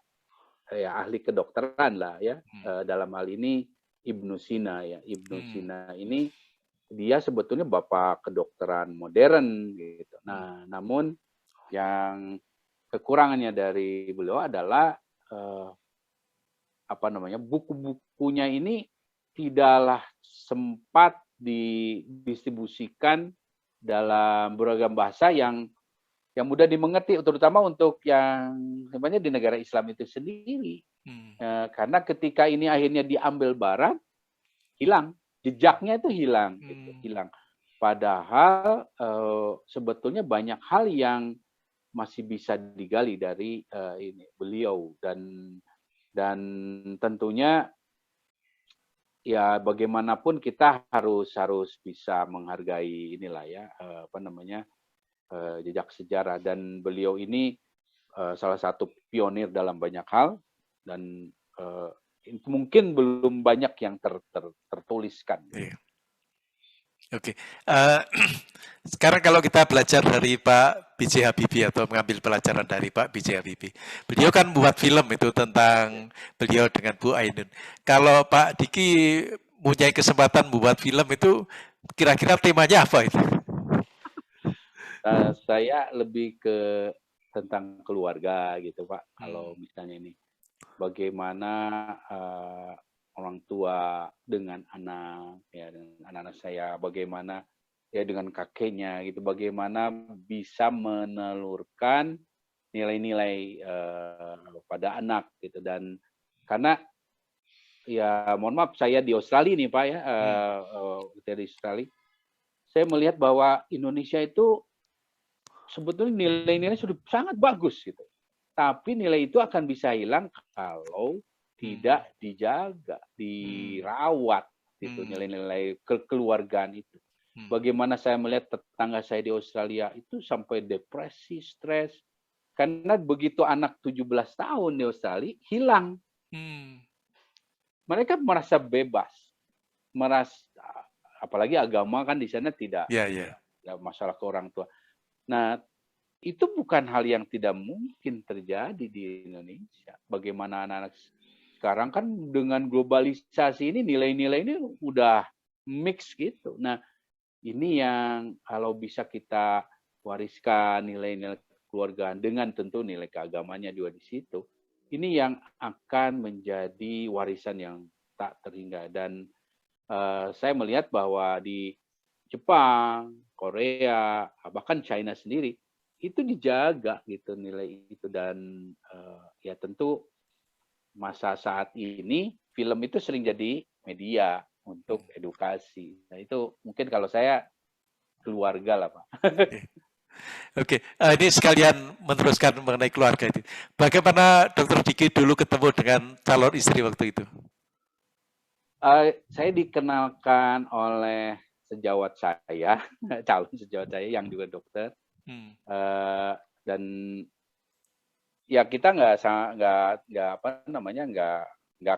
ya ahli kedokteran lah ya. Dalam hal ini Ibnu Sina ya. Ibnu Sina ini dia sebetulnya bapak kedokteran modern gitu. Nah, namun yang kekurangannya dari beliau adalah buku-bukunya ini tidaklah sempat didistribusikan dalam beragam bahasa yang mudah dimengerti, terutama untuk yang sebenarnya di negara Islam itu sendiri. Karena ketika ini akhirnya diambil barat, hilang, jejaknya itu hilang. Padahal sebetulnya banyak hal yang masih bisa digali dari beliau dan tentunya ya bagaimanapun kita harus bisa menghargai inilah ya jejak sejarah dan beliau ini salah satu pionir dalam banyak hal, dan mungkin belum banyak yang tertuliskan. Iya. Oke. Sekarang kalau kita belajar dari Pak B.J. Habibie atau mengambil pelajaran dari Pak B.J. Habibie, beliau kan buat film itu tentang beliau dengan Bu Ainun. Kalau Pak Diki mempunyai kesempatan membuat film itu, kira-kira temanya apa itu? Saya lebih ke tentang keluarga gitu Pak. Kalau misalnya ini, bagaimana orang tua dengan anak, ya dengan anak-anak saya, bagaimana ya dengan kakeknya gitu, bagaimana bisa menelurkan nilai-nilai pada anak gitu. Dan karena ya mohon maaf saya di Australia nih Pak ya, dari Australia, saya melihat bahwa Indonesia itu sebetulnya nilai-nilai sudah sangat bagus gitu. Tapi nilai itu akan bisa hilang kalau tidak dijaga, dirawat gitu, nilai-nilai kekeluargaan itu. Bagaimana saya melihat tetangga saya di Australia itu sampai depresi, stres, karena begitu anak 17 tahun di Australia hilang. Mereka merasa bebas, merasa, apalagi agama kan di sana tidak masalah ke orang tua. Nah, itu bukan hal yang tidak mungkin terjadi di Indonesia. Bagaimana anak-anak sekarang kan dengan globalisasi ini, nilai-nilai ini udah mix gitu. Nah, ini yang kalau bisa kita wariskan nilai-nilai kekeluargaan dengan tentu nilai keagamannya juga di situ. Ini yang akan menjadi warisan yang tak terhingga. Dan saya melihat bahwa di Jepang, Korea, bahkan China sendiri, itu dijaga gitu nilai itu. Dan ya tentu masa saat ini film itu sering jadi media untuk edukasi. Nah itu mungkin kalau saya keluarga lah Pak. Oke, ini sekalian meneruskan mengenai keluarga itu. Bagaimana Dokter Diki dulu ketemu dengan calon istri waktu itu? Saya dikenalkan oleh sejawat saya, calon sejawat saya yang juga dokter. Dan ya kita nggak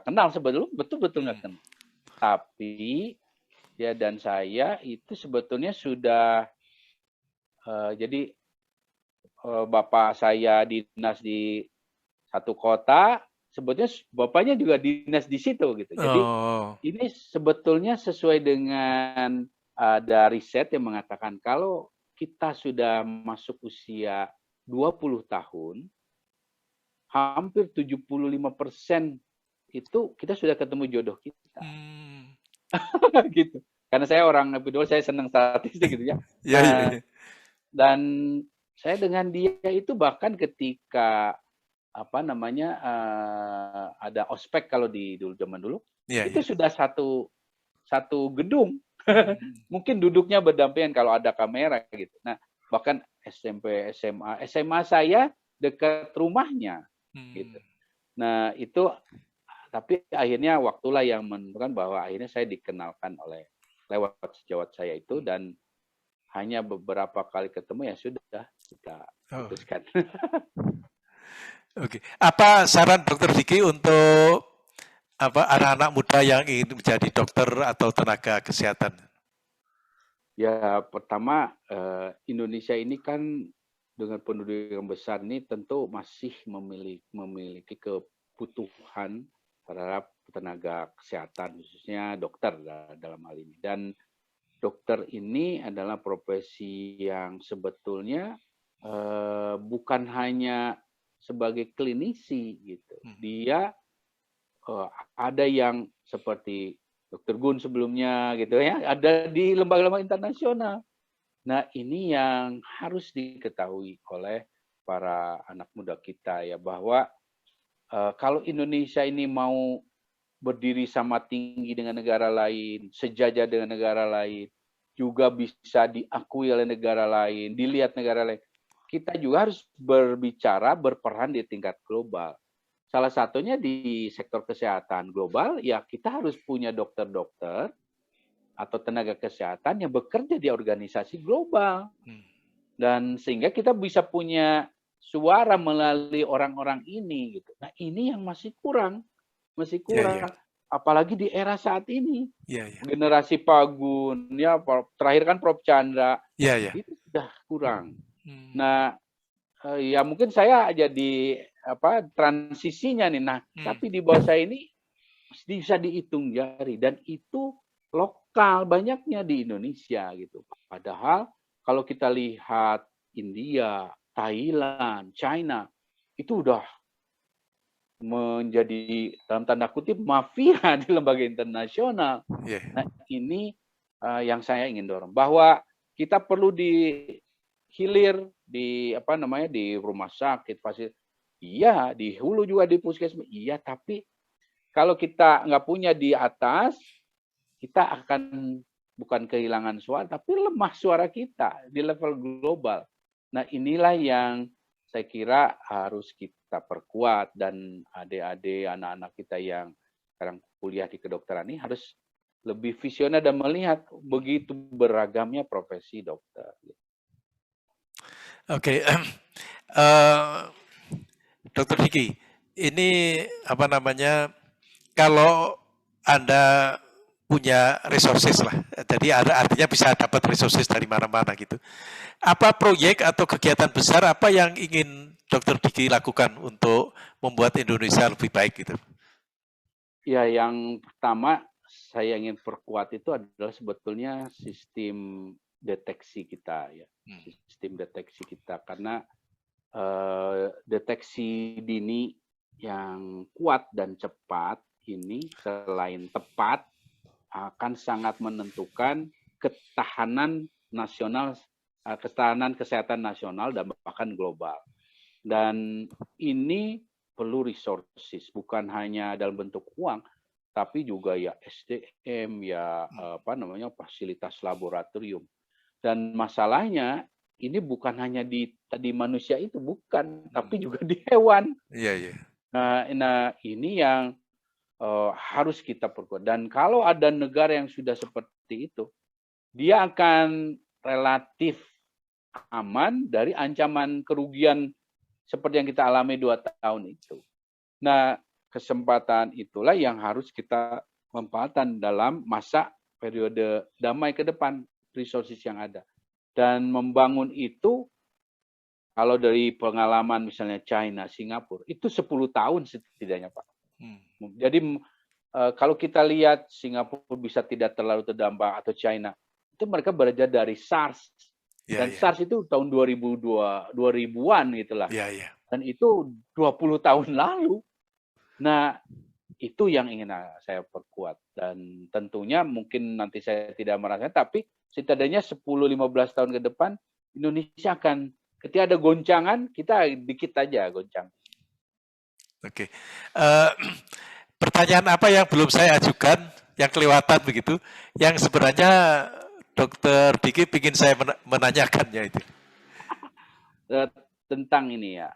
kenal sebetulnya, betul-betul nggak kenal. Tapi ya dan saya itu sebetulnya sudah jadi bapak saya dinas di satu kota, sebetulnya bapaknya juga dinas di situ gitu. Jadi ini sebetulnya sesuai dengan ada riset yang mengatakan kalau kita sudah masuk usia 20 tahun, hampir 75% itu kita sudah ketemu jodoh kita. Gitu. Karena saya orang epidemiolog, saya senang statistik gitu ya. Dan saya dengan dia itu bahkan ketika ada ospek kalau di zaman dulu, itu sudah satu gedung. Mungkin duduknya berdampingan kalau ada kamera gitu. Nah, bahkan SMP, SMA saya dekat rumahnya gitu. Nah, itu tapi akhirnya waktulah yang menentukan bahwa akhirnya saya dikenalkan lewat sejawat saya itu, dan hanya beberapa kali ketemu ya sudah kita putuskan. Oke. Apa saran Dokter Diki untuk anak-anak muda yang ingin menjadi dokter atau tenaga kesehatan? Ya, pertama Indonesia ini kan dengan penduduk yang besar ini tentu masih memiliki kebutuhan terhadap tenaga kesehatan, khususnya dokter dalam hal ini. Dan dokter ini adalah profesi yang sebetulnya bukan hanya sebagai klinisi gitu. Dia ada yang seperti Dr. Gun sebelumnya gitu ya, ada di lembaga-lembaga internasional. Nah, ini yang harus diketahui oleh para anak muda kita ya, bahwa kalau Indonesia ini mau berdiri sama tinggi dengan negara lain, sejajar dengan negara lain, juga bisa diakui oleh negara lain, dilihat negara lain, kita juga harus berbicara, berperan di tingkat global. Salah satunya di sektor kesehatan global, ya kita harus punya dokter-dokter atau tenaga kesehatan yang bekerja di organisasi global. Dan sehingga kita bisa punya suara melalui orang-orang ini gitu. Nah, ini yang masih kurang. Masih kurang. Apalagi di era saat ini. Generasi Pak Gun, ya terakhir kan Prof Chandra. Itu sudah kurang. Nah, ya mungkin saya jadi transisinya nih. Nah, tapi di bawah saya ini bisa dihitung jari dan itu lokal banyaknya di Indonesia gitu. Padahal kalau kita lihat India, Thailand, China itu udah menjadi dalam tanda kutip mafia di lembaga internasional. Nah, ini yang saya ingin dorong bahwa kita perlu dihilir di di rumah sakit, fasilitas. Iya, di hulu juga di puskesmas. Iya, tapi kalau kita nggak punya di atas, kita akan bukan kehilangan suara, tapi lemah suara kita di level global. Nah, inilah yang saya kira harus kita perkuat dan adik-adik, anak-anak kita yang sekarang kuliah di kedokteran ini harus lebih visioner dan melihat begitu beragamnya profesi dokter. Oke, Dokter Diki, ini kalau Anda punya resources lah, jadi artinya bisa dapat resources dari mana-mana gitu. Apa proyek atau kegiatan besar apa yang ingin Dokter Diki lakukan untuk membuat Indonesia lebih baik gitu? Ya, yang pertama saya ingin perkuat itu adalah sebetulnya sistem deteksi kita ya, sistem deteksi kita karena deteksi dini yang kuat dan cepat ini selain tepat akan sangat menentukan ketahanan nasional, ketahanan kesehatan nasional dan bahkan global. Dan ini perlu resources, bukan hanya dalam bentuk uang, tapi juga ya SDM, ya fasilitas laboratorium. Dan masalahnya ini bukan hanya di manusia itu, bukan, tapi juga di hewan. Nah, ini yang harus kita perkuat. Dan kalau ada negara yang sudah seperti itu, dia akan relatif aman dari ancaman kerugian seperti yang kita alami 2 tahun itu. Nah, kesempatan itulah yang harus kita manfaatkan dalam masa periode damai ke depan, resources yang ada. Dan membangun itu, kalau dari pengalaman misalnya China, Singapura, itu 10 tahun setidaknya, Pak. Jadi kalau kita lihat Singapura bisa tidak terlalu terdampak atau China, itu mereka belajar dari SARS. Dan SARS itu tahun 2000-an gitulah. Dan itu 20 tahun lalu. Nah, itu yang ingin saya perkuat. Dan tentunya mungkin nanti saya tidak merasakan, tapi setidaknya 10-15 tahun ke depan, Indonesia akan, ketika ada goncangan, kita dikit aja goncang. Oke. Pertanyaan apa yang belum saya ajukan, yang kelewatan begitu, yang sebenarnya Dokter Diki ingin saya menanyakannya itu. Tentang ini ya,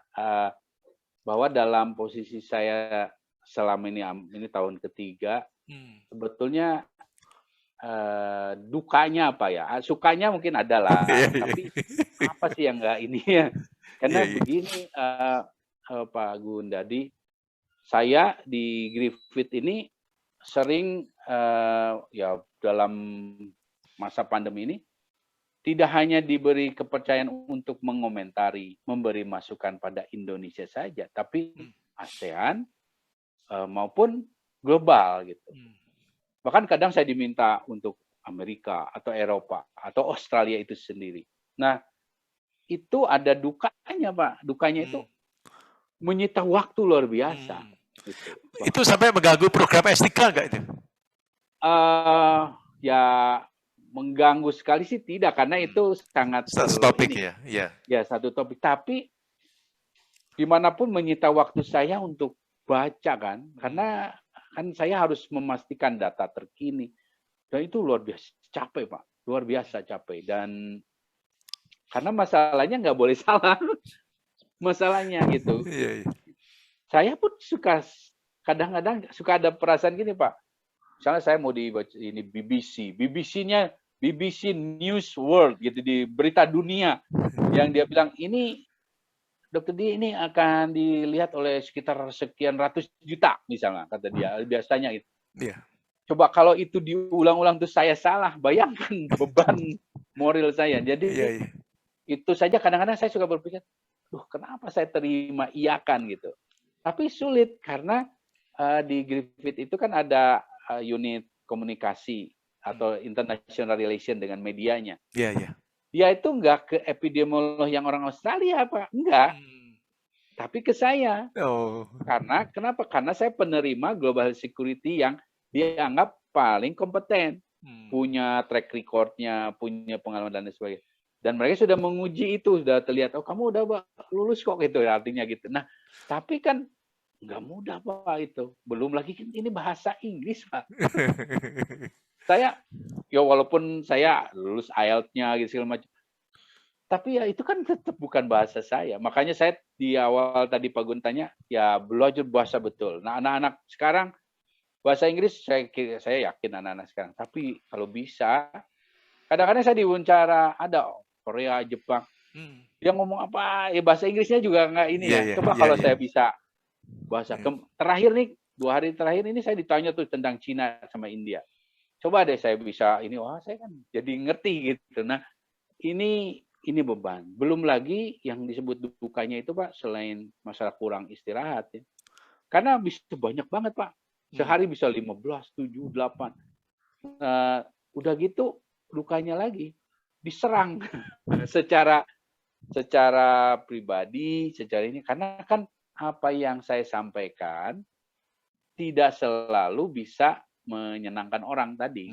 bahwa dalam posisi saya selama ini tahun ketiga, sebetulnya dukanya apa ya? Sukanya mungkin ada lah, tapi apa sih yang enggak ini ya? Karena begini, Pak Gundadi, saya di Griffith ini sering ya dalam masa pandemi ini tidak hanya diberi kepercayaan untuk mengomentari, memberi masukan pada Indonesia saja, tapi ASEAN maupun global gitu. Bahkan kadang saya diminta untuk Amerika atau Eropa atau Australia itu sendiri. Nah, itu ada dukanya, Pak. Dukanya itu menyita waktu luar biasa. Gitu. Itu sampai mengganggu program S3 enggak itu? Ya mengganggu sekali sih tidak, karena itu sangat satu topik ini, ya satu topik. Tapi dimanapun menyita waktu saya untuk baca kan, karena kan saya harus memastikan data terkini, dan itu luar biasa capek, Pak, luar biasa capek. Dan karena masalahnya nggak boleh salah, masalahnya gitu. Saya pun suka kadang-kadang suka ada perasaan gini, Pak. Misalnya saya mau di ini BBC-nya BBC News World gitu, di berita dunia, yang dia bilang ini dokter D ini akan dilihat oleh sekitar sekian ratus juta misalnya, kata dia, biasanya itu. Iya. Coba kalau itu diulang-ulang tuh saya salah, bayangkan beban moral saya. Jadi Iya. itu saja kadang-kadang saya suka berpikir, duh kenapa saya terima iakan gitu. Tapi sulit karena di Griffith itu kan ada unit komunikasi atau international relation dengan medianya. Iya. Dia itu nggak ke epidemiolog yang orang Australia, Pak. Enggak. Tapi ke saya. Oh. Kenapa? Karena saya penerima global security yang dianggap paling kompeten. Punya track record-nya, punya pengalaman dan sebagainya. Dan mereka sudah menguji itu, sudah terlihat, oh kamu udah lulus kok gitu, artinya gitu. Nah, tapi kan nggak mudah Pak itu. Belum lagi kan ini bahasa Inggris Pak. Saya, ya walaupun saya lulus IELTS-nya gitu segala macam, tapi ya itu kan tetap bukan bahasa saya. Makanya saya di awal tadi Pak Gun tanya, ya belajar bahasa betul. Nah anak-anak sekarang bahasa Inggris saya yakin anak-anak sekarang. Tapi kalau bisa, kadang-kadang saya diwawancara ada Korea, Jepang, dia ngomong apa, ya bahasa Inggrisnya juga nggak ini ya. Coba kalau saya bisa bahasa terakhir nih 2 hari terakhir ini saya ditanya tuh tentang Cina sama India. Coba deh saya bisa ini, wah saya kan jadi ngerti gitu. Nah ini beban. Belum lagi yang disebut dukanya itu Pak, selain masalah kurang istirahat ya. Karena bisa banyak banget Pak. Sehari bisa 15, 7, 8. Udah gitu dukanya lagi diserang secara pribadi, secara ini karena kan apa yang saya sampaikan tidak selalu bisa menyenangkan orang tadi.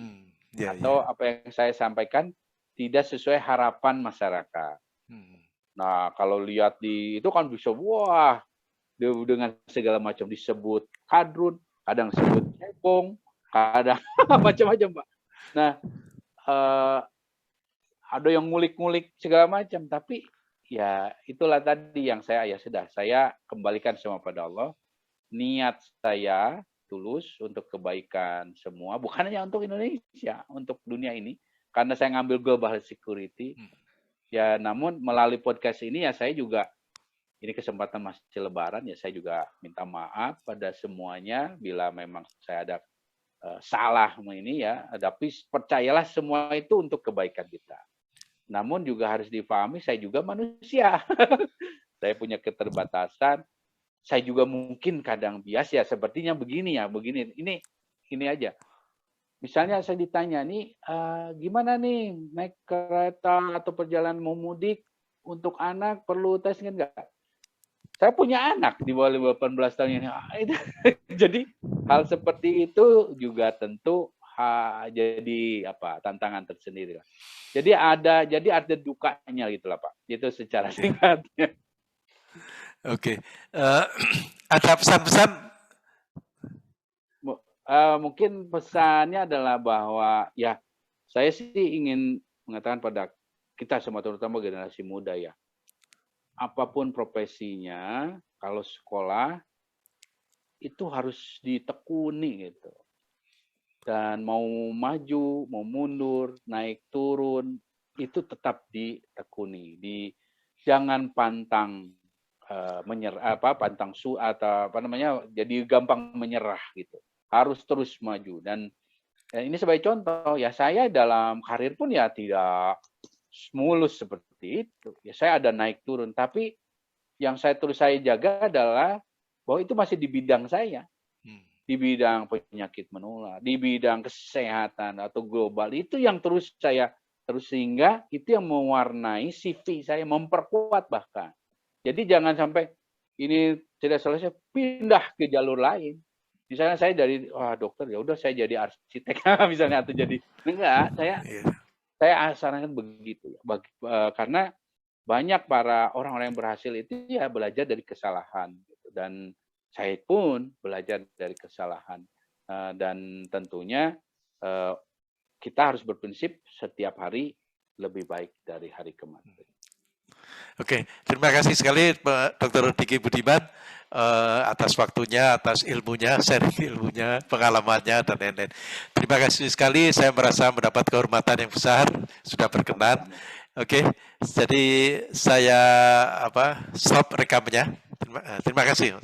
Atau apa yang saya sampaikan tidak sesuai harapan masyarakat. Nah, kalau lihat di itu kan bisa wah dengan segala macam disebut kadrun, kadang disebut cebong, kadang macam-macam, Pak. Nah, ada yang ngulik-ngulik segala macam, tapi ya itulah tadi yang saya kembalikan semua pada Allah. Niat saya tulus untuk kebaikan semua, bukan hanya untuk Indonesia, untuk dunia ini. Karena saya ngambil global security, ya namun melalui podcast ini ya saya juga, ini kesempatan masih lebaran ya saya juga minta maaf pada semuanya bila memang saya ada salah ini ya, tapi percayalah semua itu untuk kebaikan kita. Namun juga harus dipahami saya juga manusia. Saya punya keterbatasan, saya juga mungkin kadang bias ya sepertinya begini. Ini aja. Misalnya saya ditanya nih, gimana nih naik kereta atau perjalanan mau mudik untuk anak perlu tes enggak? Saya punya anak di bawah 18 tahun ini. Jadi hal seperti itu juga tentu jadi tantangan tersendiri. Jadi ada dukanya gitulah Pak. Itu secara singkatnya. Oke. Ada pesan-pesan? Mungkin pesannya adalah bahwa ya saya sih ingin mengatakan pada kita semua terutama generasi muda ya. Apapun profesinya, kalau sekolah itu harus ditekuni gitu. Dan mau maju, mau mundur, naik turun, itu tetap ditekuni. Jangan pantang jadi gampang menyerah gitu. Harus terus maju. Dan ini sebagai contoh, ya saya dalam karir pun ya tidak mulus seperti itu. Ya saya ada naik turun, tapi yang saya jaga adalah bahwa itu masih di bidang saya. Di bidang penyakit menular, di bidang kesehatan atau global, itu yang terus sehingga itu yang mewarnai CV saya, memperkuat bahkan. Jadi jangan sampai ini tidak selesai pindah ke jalur lain. Misalnya saya dari dokter ya udah saya jadi arsitek misalnya atau jadi enggak, saya sarankan begitu karena banyak para orang-orang yang berhasil itu ya belajar dari kesalahan gitu. Dan saya pun belajar dari kesalahan dan tentunya kita harus berprinsip setiap hari lebih baik dari hari kemarin. Oke, terima kasih sekali Dr. Diki Budiman atas waktunya, atas ilmunya, sharing ilmunya, pengalamannya, dan lain-lain. Terima kasih sekali, saya merasa mendapat kehormatan yang besar, sudah berkenan. Oke, jadi saya stop rekamnya. Terima kasih.